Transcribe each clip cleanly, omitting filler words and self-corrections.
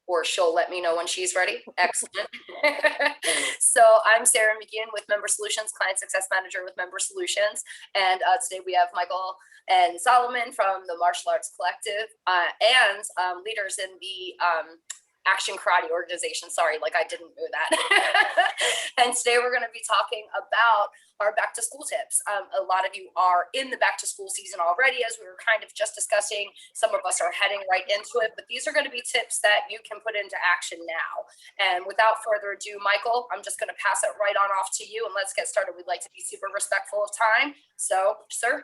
or she'll let me know when she's ready. Excellent. So I'm Sarah McGeehan with Member Solutions, Client Success Manager with Member Solutions. And today we have Michael and Solomon from the Martial Arts Collective and leaders in the Action Karate organization. Sorry, like I didn't know that. And today we're going to be talking about our back to school tips. A lot of you are in the back to school season already, as we were kind of just discussing. Some of us are heading right into it, but these are going to be tips that you can put into action now. And without further ado, Michael, I'm just going to pass it right on off to you and let's get started. We'd like to be super respectful of time. So, sir.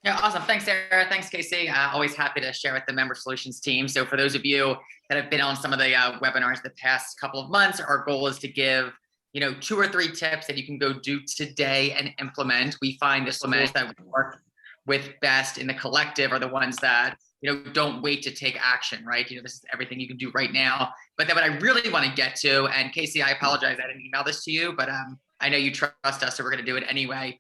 Yeah, awesome. Thanks, Sarah. Thanks, Casey. Always happy to share with the Member Solutions team. So for those of you that have been on some of the webinars the past couple of months, our goal is to give 2 or 3 tips that you can go do today and implement. We find the schools that we work with best in the collective are the ones that don't wait to take action, right? This is everything you can do right now. But then what I really want to get to, and Casey, I apologize, I didn't email this to you, but I know you trust us, so we're going to do it anyway.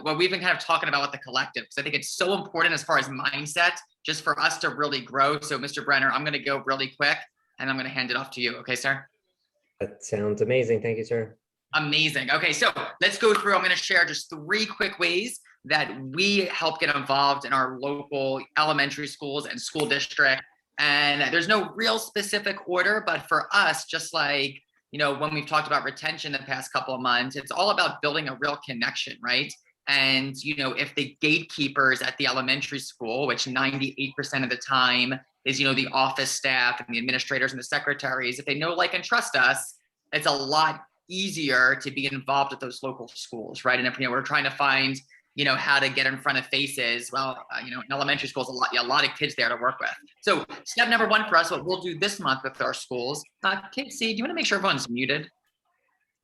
What we've been kind of talking about with the collective, because I think it's so important as far as mindset, just for us to really grow. So Mr. Brenner, I'm going to go really quick and I'm going to hand it off to you. Okay, sir? That sounds amazing. Thank you, sir. Amazing. Okay, so let's go through. I'm going to share just 3 quick ways that we help get involved in our local elementary schools and school district. And there's no real specific order, but for us, just like when we've talked about retention the past couple of months, it's all about building a real connection, right? And, if the gatekeepers at the elementary school, which 98% of the time is, the office staff and the administrators and the secretaries, if they know, like, and trust us, it's a lot easier to be involved with those local schools, right? And if, we're trying to find, how to get in front of faces, well, in elementary schools, a lot of kids there to work with. So step number 1 for us, what we'll do this month with our schools, Casey, do you want to make sure everyone's muted?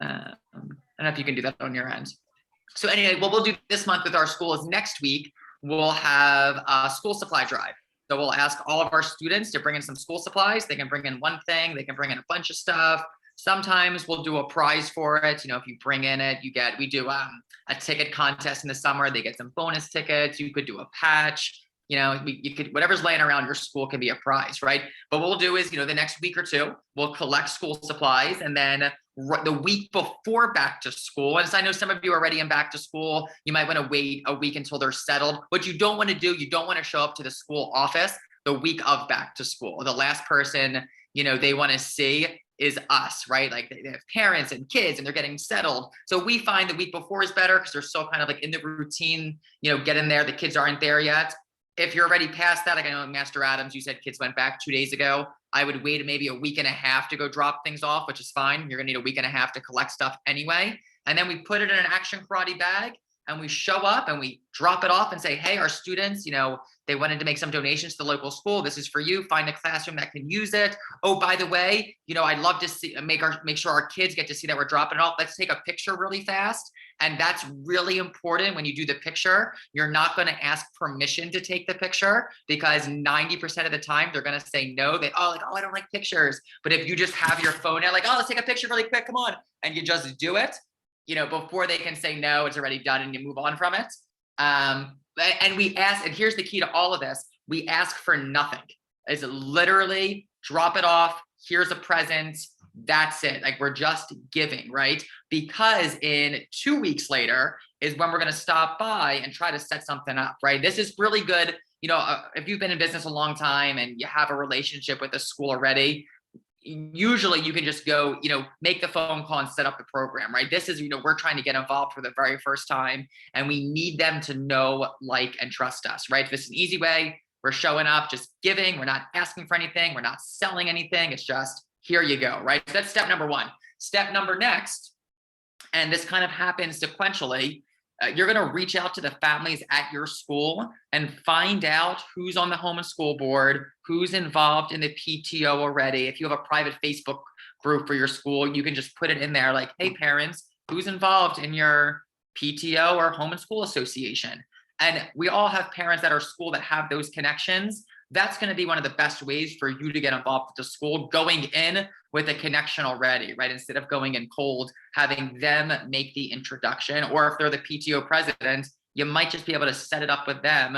I don't know if you can do that on your end. So anyway, what we'll do this month with our schools, next week, we'll have a school supply drive. So we'll ask all of our students to bring in some school supplies. They can bring in one thing, they can bring in a bunch of stuff. Sometimes we'll do a prize for it. If you bring in it, we do a ticket contest in the summer. They get some bonus tickets. You could do a patch. You could, whatever's laying around your school can be a prize, right? But what we'll do is, the next week or 2, we'll collect school supplies, and then the week before back to school, and so I know some of you are already in back to school, you might want to wait a week until they're settled. What you don't want to do, you don't want to show up to the school office the week of back to school. The last person, they want to see is us, right? Like they have parents and kids and they're getting settled. So we find the week before is better because they're still kind of like in the routine, get in there. The kids aren't there yet. If you're already past that, like I know Master Adams, you said kids went back 2 days ago. I would wait maybe a week and a half to go drop things off, which is fine. You're gonna need a week and a half to collect stuff anyway. And then we put it in an Action Karate bag and we show up and we drop it off and say, hey, our students, they wanted to make some donations to the local school. This is for you. Find a classroom that can use it. Oh, by the way, I'd love to see make sure our kids get to see that we're dropping it off. Let's take a picture really fast. And that's really important when you do the picture. You're not going to ask permission to take the picture because 90% of the time they're going to say no. I don't like pictures. But if you just have your phone out, like, oh, let's take a picture really quick. Come on. And you just do it, before they can say no, it's already done and you move on from it. And we ask, and here's the key to all of this, we ask for nothing. It's literally drop it off. Here's a present. That's it. Like we're just giving, right? Because in 2 weeks later is when we're going to stop by and try to set something up, right? This is really good. If you've been in business a long time and you have a relationship with a school already, usually you can just go, make the phone call and set up the program, right? This is, we're trying to get involved for the very first time and we need them to know, like, and trust us, right? This is an easy way. We're showing up, just giving. We're not asking for anything. We're not selling anything. It's just, here you go, right? So that's step number 1. Step number next, and this kind of happens sequentially, you're going to reach out to the families at your school and find out who's on the home and school board, who's involved in the PTO already. If you have a private Facebook group for your school, you can just put it in there like, hey, parents, who's involved in your PTO or home and school association? And we all have parents at our school that have those connections. That's going to be one of the best ways for you to get involved with the school, going in with a connection already, right? Instead of going in cold, having them make the introduction, or if they're the PTO president, you might just be able to set it up with them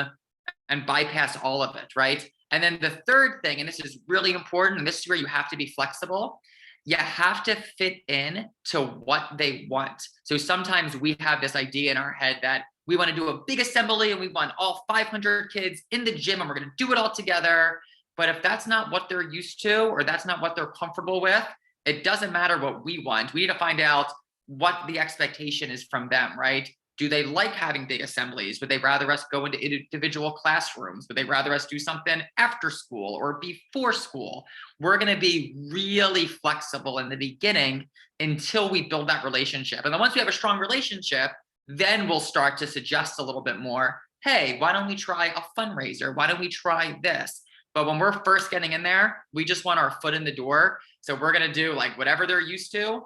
and bypass all of it, right? And then the third thing, and this is really important, and this is where you have to be flexible, you have to fit in to what they want. So sometimes we have this idea in our head that we want to do a big assembly and we want all 500 kids in the gym and we're going to do it all together. But if that's not what they're used to, or that's not what they're comfortable with, it doesn't matter what we want. We need to find out what the expectation is from them, right? Do they like having big assemblies? Would they rather us go into individual classrooms? Would they rather us do something after school or before school? We're going to be really flexible in the beginning until we build that relationship. And then once we have a strong relationship, then we'll start to suggest a little bit more. Hey, why don't we try a fundraiser? Why don't we try this? But when we're first getting in there, we just want our foot in the door. So we're going to do like whatever they're used to.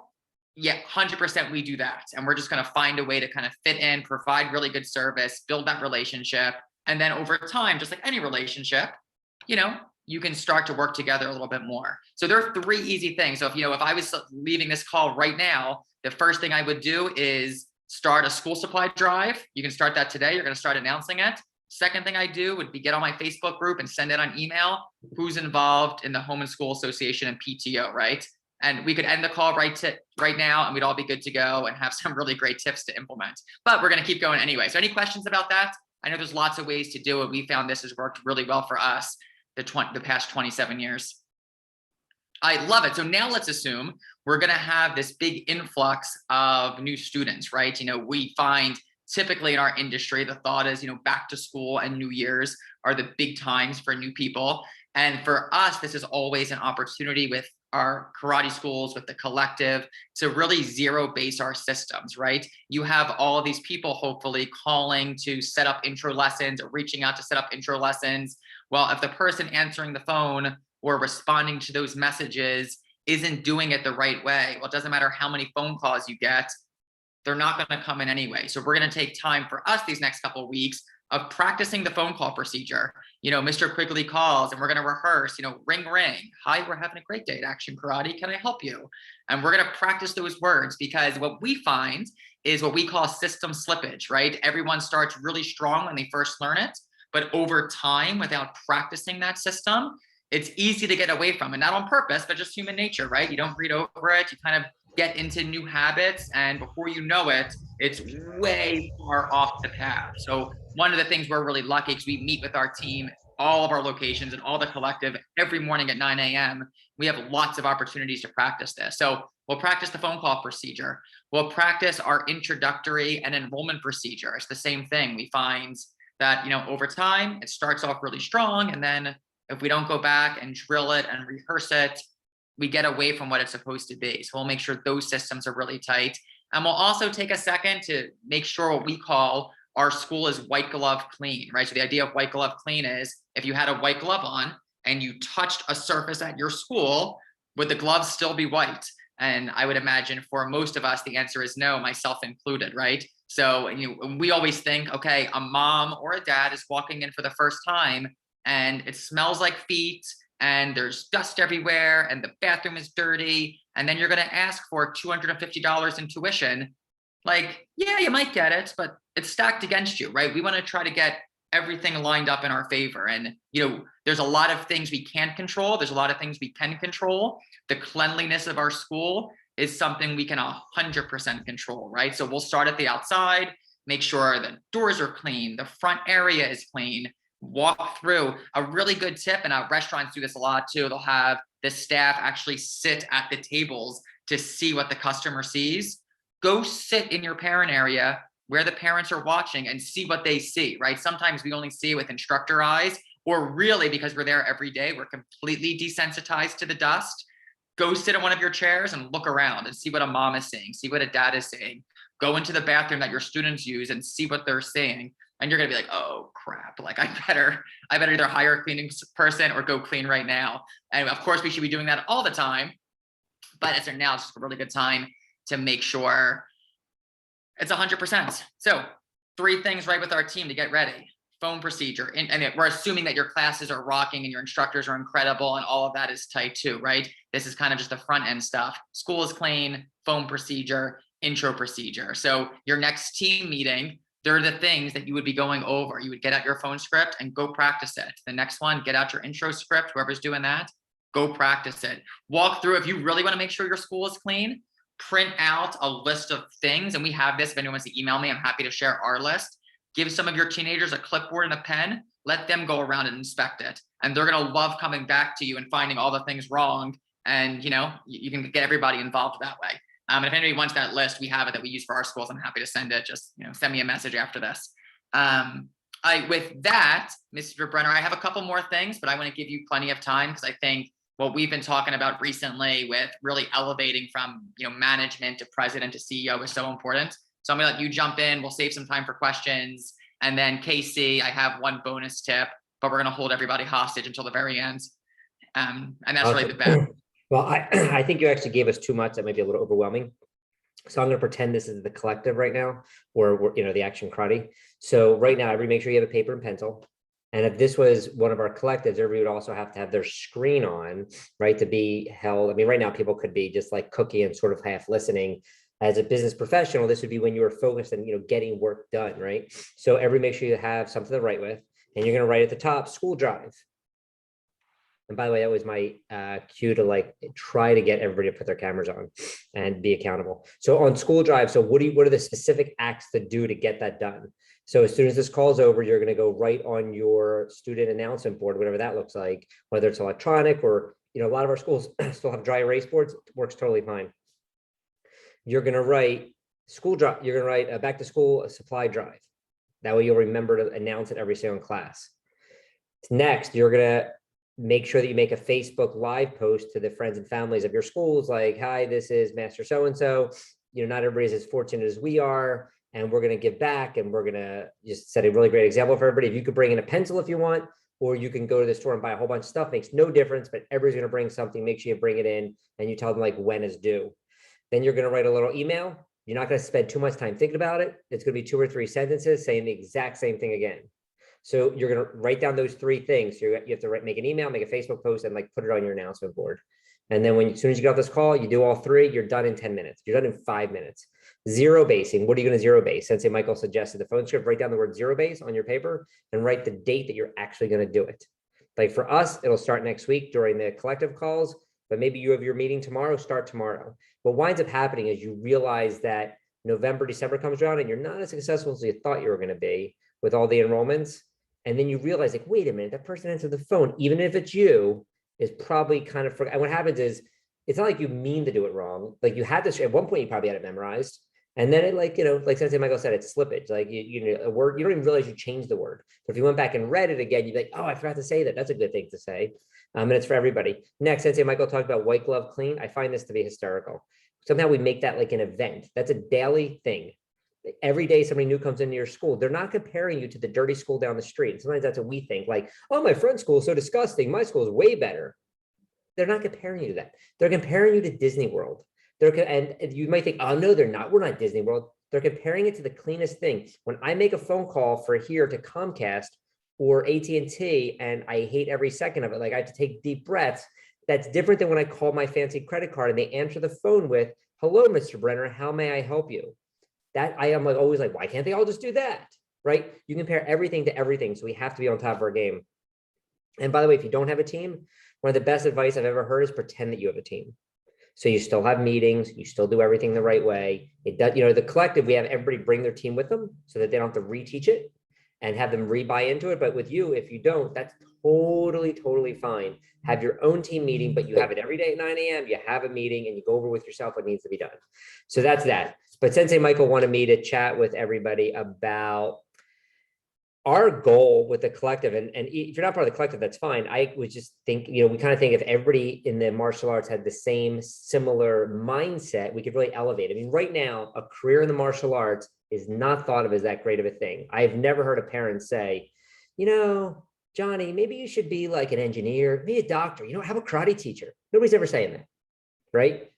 Yeah, 100% we do that. And we're just going to find a way to kind of fit in, provide really good service, build that relationship. And then over time, just like any relationship, you can start to work together a little bit more. So there are 3 easy things. So if I was leaving this call right now, the first thing I would do is start a school supply drive. You can start that today. You're going to start announcing it. Second thing I do would be get on my Facebook group and send it on email. Who's involved in the Home and School Association and PTO, right? And we could end the call right now and we'd all be good to go and have some really great tips to implement. But we're going to keep going anyway. So any questions about that? I know there's lots of ways to do it. We found this has worked really well for us the past 27 years. I love it. So now let's assume we're going to have this big influx of new students, right? We find typically in our industry, the thought is, back to school and New Year's are the big times for new people. And for us, this is always an opportunity with our karate schools, with the collective, to really zero base our systems, right? You have all of these people hopefully calling to set up intro lessons or reaching out to set up intro lessons. Well, if the person answering the phone or responding to those messages isn't doing it the right way, well, it doesn't matter how many phone calls you get, they're not going to come in anyway. So we're going to take time for us these next couple of weeks of practicing the phone call procedure. Mr. Quigley calls and we're going to rehearse, ring, ring. Hi, we're having a great day at Action Karate. Can I help you? And we're going to practice those words, because what we find is what we call system slippage, right? Everyone starts really strong when they first learn it, but over time, without practicing that system, it's easy to get away from it. Not on purpose, but just human nature, right? You don't read over it. You kind of get into new habits, and before you know it, it's way far off the path. So one of the things we're really lucky is we meet with our team, all of our locations and all the collective every morning at 9 a.m. We have lots of opportunities to practice this. So we'll practice the phone call procedure. We'll practice our introductory and enrollment procedure. It's the same thing. We find that, over time, it starts off really strong. And then if we don't go back and drill it and rehearse it, we get away from what it's supposed to be. So we'll make sure those systems are really tight. And we'll also take a second to make sure what we call our school is white glove clean, right? So the idea of white glove clean is if you had a white glove on and you touched a surface at your school, would the glove still be white? And I would imagine for most of us, the answer is no, myself included, right? So we always think, okay, a mom or a dad is walking in for the first time and it smells like feet and there's dust everywhere and the bathroom is dirty. And then you're going to ask for $250 in tuition. Like, yeah, you might get it, but it's stacked against you, right? We want to try to get everything lined up in our favor. And, there's a lot of things we can't control. There's a lot of things we can control. The cleanliness of our school is something we can 100% control, right? So we'll start at the outside, make sure the doors are clean, the front area is clean, walk through. A really good tip, and restaurants do this a lot too, they'll have the staff actually sit at the tables to see what the customer sees. Go sit in your parent area where the parents are watching and see what they see, right? Sometimes we only see it with instructor eyes, or really because we're there every day, we're completely desensitized to the dust. Go sit in one of your chairs and look around and see what a mom is saying, see what a dad is saying. Go into the bathroom that your students use and see what they're saying. And you're gonna be like, oh crap, like I better either hire a cleaning person or go clean right now. And of course we should be doing that all the time, but as of now, it's just a really good time to make sure it's 100%. So 3 things right with our team to get ready. Phone procedure. And we're assuming that your classes are rocking and your instructors are incredible and all of that is tight too, right? This is kind of just the front end stuff. School is clean, phone procedure, intro procedure. So your next team meeting, They're the things that you would be going over. You would get out your phone script and go practice it. The next one, get out your intro script, whoever's doing that, go practice it. Walk through, if you really want to make sure your school is clean, print out a list of things. And we have this, if anyone wants to email me, I'm happy to share our list. Give some of your teenagers a clipboard and a pen, let them go around and inspect it. And they're going to love coming back to you and finding all the things wrong. And, you can get everybody involved that way. And if anybody wants that list, we have it that we use for our schools. I'm happy to send it. Just, send me a message after this. With that, Mr. Brenner, I have a couple more things, but I want to give you plenty of time because I think what we've been talking about recently with really elevating from, management to president to CEO is so important. So I'm gonna let you jump in. We'll save some time for questions. And then Casey, I have one bonus tip, but we're gonna hold everybody hostage until the very end. And that's really the best. Well, I think you actually gave us too much. That might be a little overwhelming. So I'm going to pretend this is the collective right now, or the action karate. So right now, everybody make sure you have a paper and pencil. And if this was one of our collectives, everybody would also have to have their screen on, right, to be held. I mean, right now people could be just like cookie and sort of half listening. As a business professional, this would be when you were focused on, getting work done, right? So everybody make sure you have something to write with, and you're going to write at the top, school drive. And by the way, that was my cue to try to get everybody to put their cameras on and be accountable. So on school drive, so what are the specific acts to do to get that done? So as soon as this call's over, you're going to go right on your student announcement board, whatever that looks like, whether it's electronic or, a lot of our schools still have dry erase boards. It works totally fine. You're going to write school drive. You're going to write a back to school supply drive. That way you'll remember to announce it every single class. Next, you're going to make sure that you make a Facebook live post to the friends and families of your schools, like, hi, this is Master so-and-so. Not everybody's as fortunate as we are, and we're going to give back, and we're going to just set a really great example for everybody. If you could bring in a pencil if you want, or you can go to the store and buy a whole bunch of stuff, makes no difference, but everybody's going to bring something. Make sure you bring it in and you tell them when is due. Then you're going to write a little email. You're not going to spend too much time thinking about it. It's going to be 2 or 3 sentences saying the exact same thing again. So you're going to write down those 3 things. You have to make an email, make a Facebook post, and put it on your announcement board. And then as soon as you get off this call, you do all 3, you're done in 10 minutes. You're done in 5 minutes. Zero basing. What are you going to zero base? Sensei Michael suggested the phone script, write down the word zero base on your paper and write the date that you're actually going to do it. Like for us, it'll start next week during the collective calls, but maybe you have your meeting tomorrow, start tomorrow. What winds up happening is you realize that November, December comes around and you're not as successful as you thought you were going to be with all the enrollments. And then you realize wait a minute, that person answered the phone, even if it's you, is probably kind of, and what happens is, it's not like you mean to do it wrong. You had this, at one point you probably had it memorized. And then it like Sensei Michael said, it's slippage. A word, you don't even realize you changed the word. But if you went back and read it again, you'd be like, oh, I forgot to say that. That's a good thing to say. And it's for everybody. Next, Sensei Michael talked about white glove clean. I find this to be hysterical. Somehow we make that like an event. That's a daily thing. Every day somebody new comes into your school, they're not comparing you to the dirty school down the street. Sometimes that's what we think, oh, my friend's school is so disgusting. My school is way better. They're not comparing you to that. They're comparing you to Disney World. And you might think, oh, no, they're not. We're not Disney World. They're comparing it to the cleanest thing. When I make a phone call for here to Comcast or AT&T, and I hate every second of it, I have to take deep breaths, that's different than when I call my fancy credit card and they answer the phone with, hello, Mr. Brenner, how may I help you? That I am always why can't they all just do that? Right? You compare everything to everything. So we have to be on top of our game. And by the way, if you don't have a team, one of the best advice I've ever heard is pretend that you have a team. So you still have meetings, you still do everything the right way. It does, the collective, we have everybody bring their team with them so that they don't have to reteach it and have them re-buy into it. But with you, if you don't, that's totally fine. Have your own team meeting, but you have it every day at 9 a.m. You have a meeting and you go over with yourself what needs to be done. So that's that. But Sensei Michael wanted me to chat with everybody about our goal with the collective. And if you're not part of the collective, that's fine. I would just think, we kind of think if everybody in the martial arts had the same similar mindset, we could really elevate. I mean, right now, a career in the martial arts is not thought of as that great of a thing. I've never heard a parent say, Johnny, maybe you should be like an engineer, be a doctor, have a karate teacher. Nobody's ever saying that, right?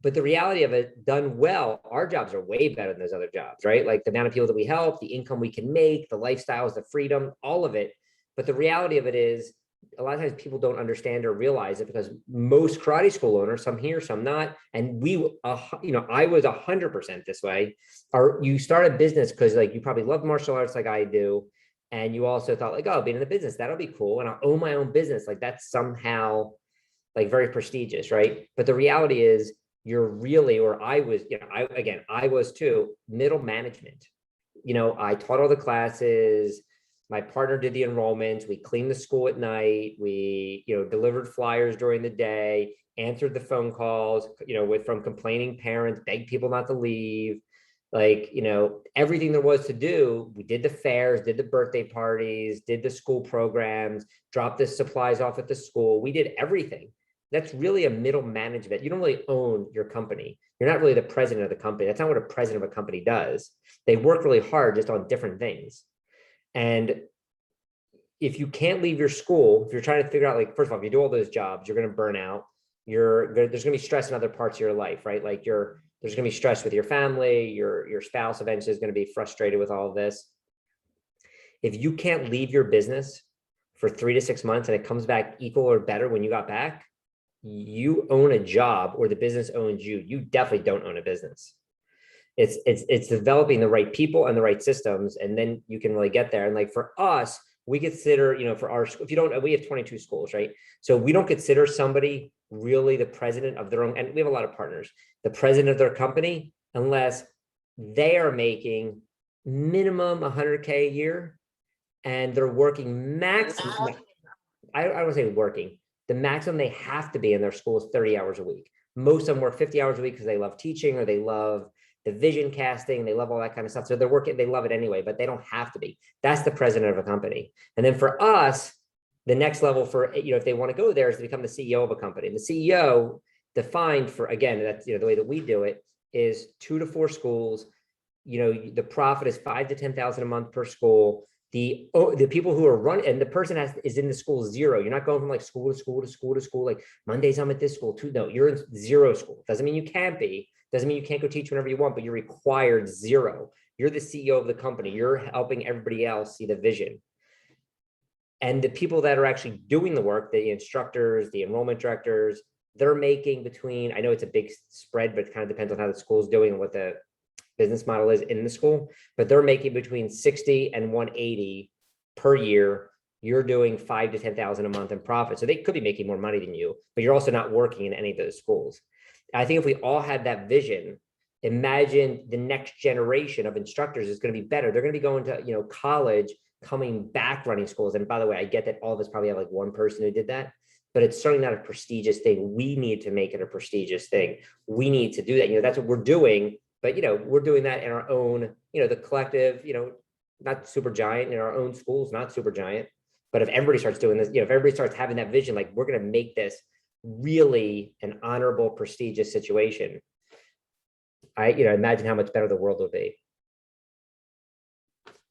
But the reality of it, done well, our jobs are way better than those other jobs, right? Like the amount of people that we help, the income we can make, the lifestyles, the freedom, all of it. But the reality of it is, a lot of times people don't understand or realize it, because most karate school owners, some here, some not, and I was 100% this way, or you start a business because like you probably love martial arts like I do, and you also thought like, oh, being in the business, that'll be cool, and I'll own my own business, like that's somehow like very prestigious, right? But the reality is you're really, or I was, I was too, middle management. I taught all the classes. My partner did the enrollments. We cleaned the school at night. We, delivered flyers during the day, answered the phone calls, from complaining parents, begged people not to leave. Like, everything there was to do. We did the fairs, did the birthday parties, did the school programs, dropped the supplies off at the school. We did everything. That's really a middle management. You don't really own your company. You're not really the president of the company. That's not what a president of a company does. They work really hard just on different things. And if you can't leave your school, if you're trying to figure out, like, first of all, if you do all those jobs, you're going to burn out. There's going to be stress in other parts of your life, right? Like there's going to be stress with your family, your spouse eventually is going to be frustrated with all of this. If you can't leave your business for 3 to 6 months and it comes back equal or better when you got back, you own a job or the business owns you. You definitely don't own a business. It's developing the right people and the right systems, and then you can really get there. And like for us, we consider, for our, if you don't, we have 22 schools, right? So we don't consider somebody really the president of their own, and we have a lot of partners, the president of their company, unless they are making minimum 100K a year and they're working maximum. I don't say working. The maximum they have to be in their school is 30 hours a week. Most of them work 50 hours a week because they love teaching or they love the vision casting, they love all that kind of stuff. So they're working, they love it anyway, but they don't have to be. That's the president of a company. And then for us, the next level for, if they want to go there is to become the CEO of a company. And the CEO defined for, again, that's, the way that we do it is 2 to 4 schools. The profit is 5 to 10,000 a month per school. The people who are running, and the person is in the school 0. You're not going from like school to school to school to school. Like Mondays I'm at this school too. No, you're in 0 school. Doesn't mean you can't be. Doesn't mean you can't go teach whenever you want, but you're required 0. You're the CEO of the company. You're helping everybody else see the vision. And the people that are actually doing the work, the instructors, the enrollment directors, they're making between, I know it's a big spread, but it kind of depends on how the school is doing and what the business model is in the school, but they're making between 60 and 180 per year. You're doing 5 to 10,000 a month in profit. So they could be making more money than you, but you're also not working in any of those schools. I think if we all had that vision, imagine the next generation of instructors is going to be better. They're going to be going to, college, coming back running schools. And by the way, I get that all of us probably have like one person who did that, but it's certainly not a prestigious thing. We need to make it a prestigious thing. We need to do that. That's what we're doing. But, we're doing that in our own, the collective, not super giant, in our own schools, not super giant. But if everybody starts doing this, if everybody starts having that vision, like we're going to make this really an honorable, prestigious situation, I imagine how much better the world will be.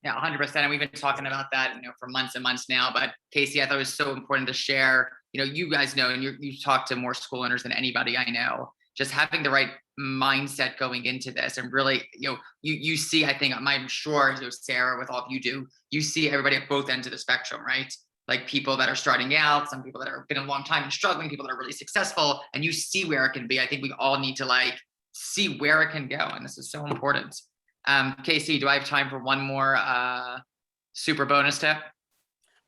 Yeah, 100%. And we've been talking about that, for months and months now. But Casey, I thought it was so important to share. You guys know, and you talk to more school owners than anybody I know. Just having the right mindset going into this, and really, you see, I think, I'm sure, Sarah, with all of you do, you see everybody at both ends of the spectrum, right? Like people that are starting out, some people that have been a long time and struggling, people that are really successful, and you see where it can be. I think we all need to see where it can go, and this is so important. Casey, do I have time for one more super bonus tip?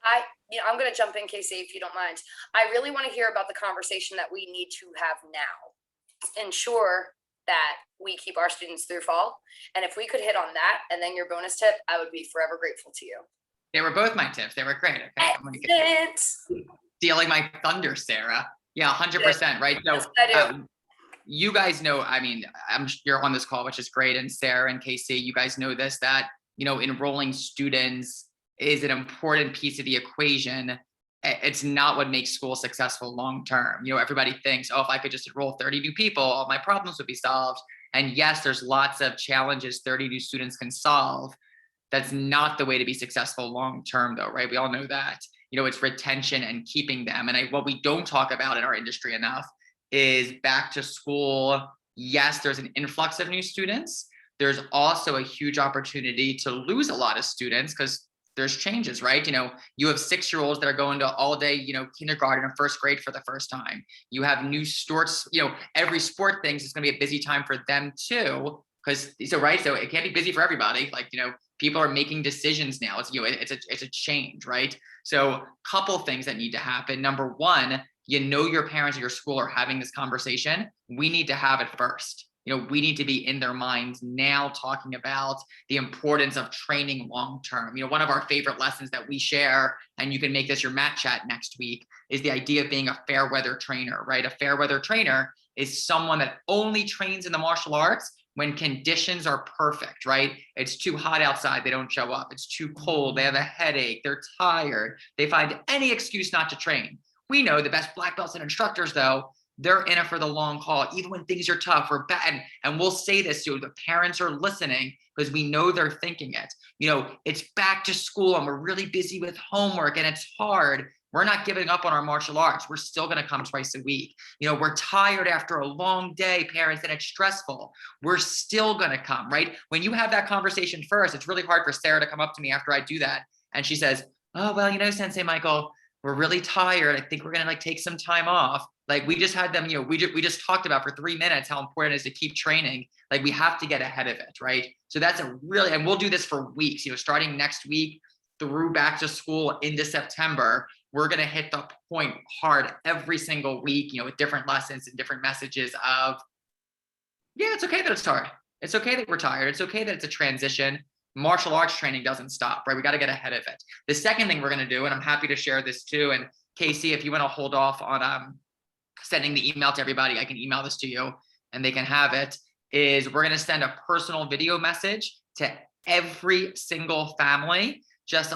I'm going to jump in, Casey, if you don't mind. I really want to hear about the conversation that we need to have now. Ensure that we keep our students through fall. And if we could hit on that and then your bonus tip, I would be forever grateful to you. They were both my tips. They were great. Okay. I'm going to get stealing my thunder, Sarah. Yeah, 100%. Right. So you guys know, you're on this call, which is great. And Sarah and Casey, you guys know this, that, enrolling students is an important piece of the equation. It's not what makes school successful long-term. Everybody thinks, oh, if I could just enroll 30 new people, all my problems would be solved. And yes, there's lots of challenges 30 new students can solve. That's not the way to be successful long-term though, right? We all know that. It's retention and keeping them. And what we don't talk about in our industry enough is back to school. Yes, there's an influx of new students. There's also a huge opportunity to lose a lot of students because there's changes, right? You have 6-year-olds that are going to all day, kindergarten or first grade for the first time. You have new sports, every sport things is going to be a busy time for them too. Right. So it can't be busy for everybody. People are making decisions now. It's a change, right? So couple things that need to happen. Number one, your parents at your school are having this conversation. We need to have it first. We need to be in their minds now talking about the importance of training long term. One of our favorite lessons that we share, and you can make this your mat chat next week, is the idea of being a fair weather trainer, right? A fair weather trainer is someone that only trains in the martial arts when conditions are perfect, right? It's too hot outside, they don't show up. It's too cold, they have a headache, they're tired, they find any excuse not to train. We know the best black belts and instructors, though, they're in it for the long haul, even when things are tough or bad. And we'll say this to the parents are listening because we know they're thinking it. It's back to school and we're really busy with homework and it's hard. We're not giving up on our martial arts. We're still going to come twice a week. We're tired after a long day, parents, and it's stressful. We're still going to come, right? When you have that conversation first, it's really hard for Sarah to come up to me after I do that. And she says, oh, well, Sensei Michael, we're really tired. I think we're going to take some time off. We just had them, we just talked about for 3 minutes how important it is to keep training. We have to get ahead of it, right? So that's and we'll do this for weeks, starting next week through back to school into September. We're going to hit the point hard every single week, with different lessons and different messages of, yeah, it's okay that it's hard. It's okay that we're tired. It's okay that it's a transition. Martial arts training doesn't stop, right? We got to get ahead of it. The second thing we're going to do, and I'm happy to share this too, and Casey, if you want to hold off on sending the email to everybody, I can email this to you and they can have it, is we're going to send a personal video message to every single family, just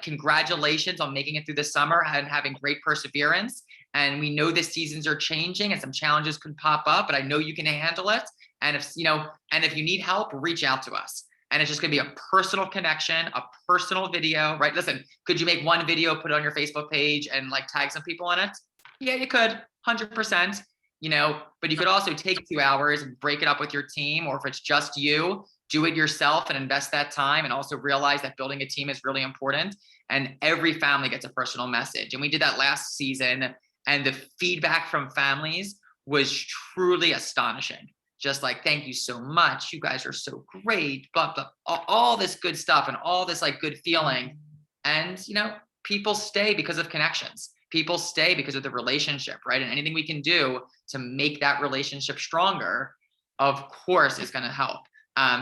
congratulations on making it through the summer and having great perseverance. And we know the seasons are changing and some challenges could pop up, but I know you can handle it. And if you need help, reach out to us. And it's just going to be a personal connection, a personal video, right? Listen, could you make one video, put it on your Facebook page and tag some people in it? Yeah, you could, 100%, but you could also take 2 hours and break it up with your team, or if it's just you, do it yourself and invest that time, and also realize that building a team is really important. And every family gets a personal message. And we did that last season, and the feedback from families was truly astonishing. Just thank you so much. You guys are so great, blah, blah, all this good stuff and all this good feeling. And, people stay because of connections. People stay because of the relationship, right? And anything we can do to make that relationship stronger, of course, is going to help.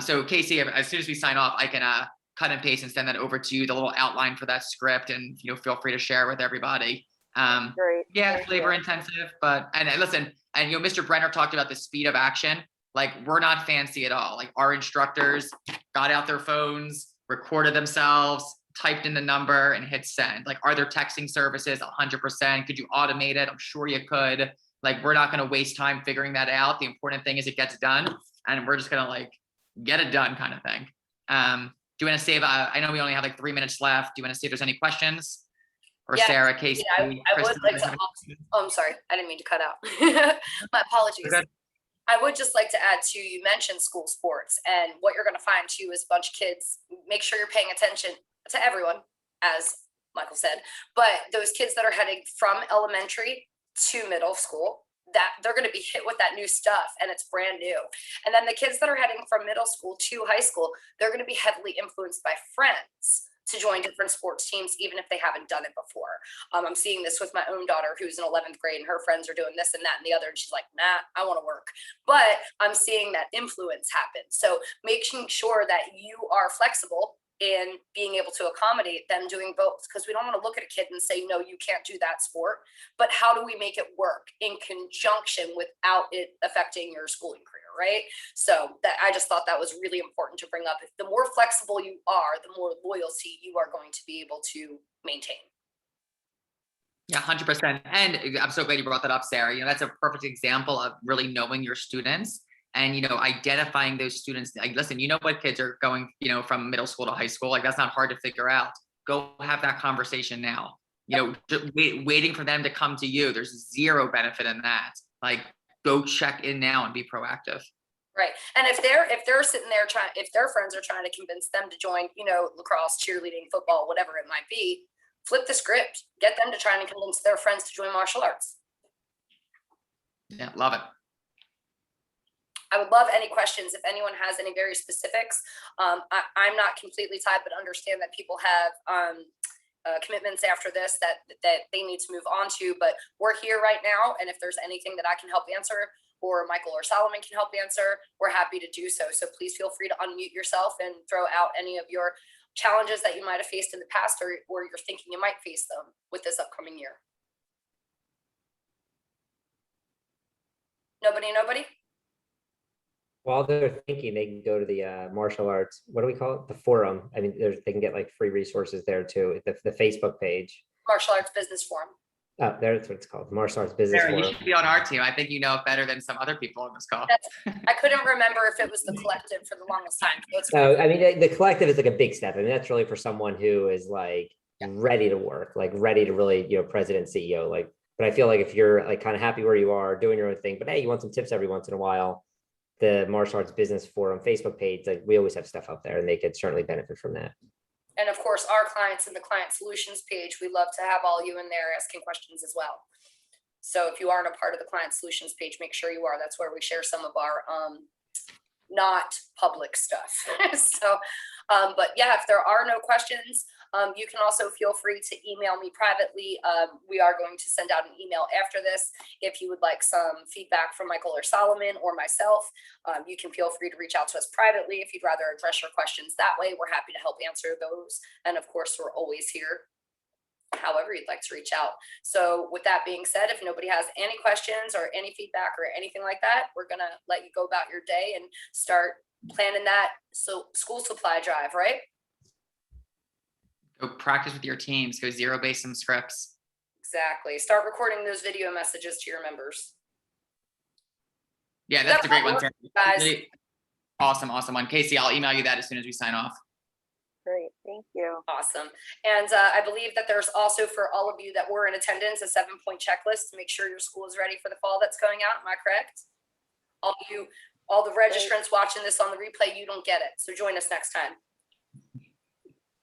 So Casey, as soon as we sign off, I can cut and paste and send that over to you, the little outline for that script, and feel free to share with everybody. Great. Yeah, labor intensive, but listen, and Mr. Brenner talked about the speed of action. We're not fancy at all. Our instructors got out their phones, recorded themselves, typed in the number, and hit send. Are there texting services? 100%. Could you automate it? I'm sure you could. We're not going to waste time figuring that out. The important thing is it gets done, and we're just going to get it done kind of thing. Do you want to save, I know we only have 3 minutes left. Do you want to see if there's any questions? Or Yeah, Sarah, Casey? I would like to, I'm sorry, I didn't mean to cut out. My apologies. Okay. I would just like to add to, you mentioned school sports, and what you're going to find too is a bunch of kids. Make sure you're paying attention to everyone, as Michael said, but those kids that are heading from elementary to middle school, that they're going to be hit with that new stuff and it's brand new. And then the kids that are heading from middle school to high school, they're going to be heavily influenced by friends to join different sports teams, even if they haven't done it before. I'm seeing this with my own daughter who's in 11th grade, and her friends are doing this and that and the other. And she's like, nah, I want to work. But I'm seeing that influence happen. So making sure that you are flexible in being able to accommodate them doing both, because we don't want to look at a kid and say, no, you can't do that sport, but how do we make it work in conjunction without it affecting your schooling career, right? So that, I just thought that was really important to bring up. If the more flexible you are, the more loyalty you are going to be able to maintain. Yeah, 100%. And I'm so glad you brought that up, Sarah. That's a perfect example of really knowing your students and, identifying those students. Listen, what kids are going, from middle school to high school. That's not hard to figure out. Go have that conversation now. Just waiting for them to come to you. There's zero benefit in that. Go check in now and be proactive. Right. And if they're sitting there if their friends are trying to convince them to join, lacrosse, cheerleading, football, whatever it might be, flip the script, get them to try and convince their friends to join martial arts. Yeah, love it. I would love any questions if anyone has any very specifics. I'm not completely tied, but understand that people have commitments after this that they need to move on to. But we're here right now, and if there's anything that I can help answer, or Michael or Solomon can help answer, we're happy to do so. So please feel free to unmute yourself and throw out any of your challenges that you might have faced in the past, or you're thinking you might face them with this upcoming year. Nobody? While they're thinking, they can go to the martial arts, what do we call it? The forum. I mean, they can get like free resources there too. The Facebook page. Martial Arts Business Forum. Oh, that's what it's called. The Martial Arts Business Sarah, you Forum. should be on our team. I think you know it better than some other people on this call. I couldn't remember if it was the collective for the longest time. So I mean, the collective is like a big step. I mean, that's really for someone who is like ready to work, like ready to really, president, CEO, like, but I feel like if you're like kind of happy where you are doing your own thing, but hey, you want some tips every once in a while, the Martial Arts Business Forum Facebook page, like we always have stuff up there and they could certainly benefit from that. And of course, our clients in the Client Solutions page, we love to have all you in there asking questions as well. So if you aren't a part of the Client Solutions page, make sure you are. That's where we share some of our not public stuff. So, but yeah, if there are no questions, you can also feel free to email me privately. We are going to send out an email after this. If you would like some feedback from Michael or Solomon or myself, you can feel free to reach out to us privately. If you'd rather address your questions that way, we're happy to help answer those. And of course, we're always here, however you'd like to reach out. So with that being said, if nobody has any questions or any feedback or anything like that, we're gonna let you go about your day and start planning that school supply drive, right? Go practice with your teams, go zero-base some scripts. Exactly. Start recording those video messages to your members. Yeah, that's a great one, Sarah. Guys. Really awesome one. Casey, I'll email you that as soon as we sign off. Great, thank you. Awesome. And I believe that there's also, for all of you that were in attendance, a 7-point checklist to make sure your school is ready for the fall that's going out. Am I correct? All the registrants watching this on the replay, you don't get it. So join us next time.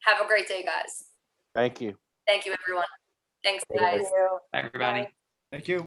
Have a great day, guys. Thank you. Thank you, everyone. Thanks, Thank guys. Thank you. Bye, everybody. Bye. Thank you.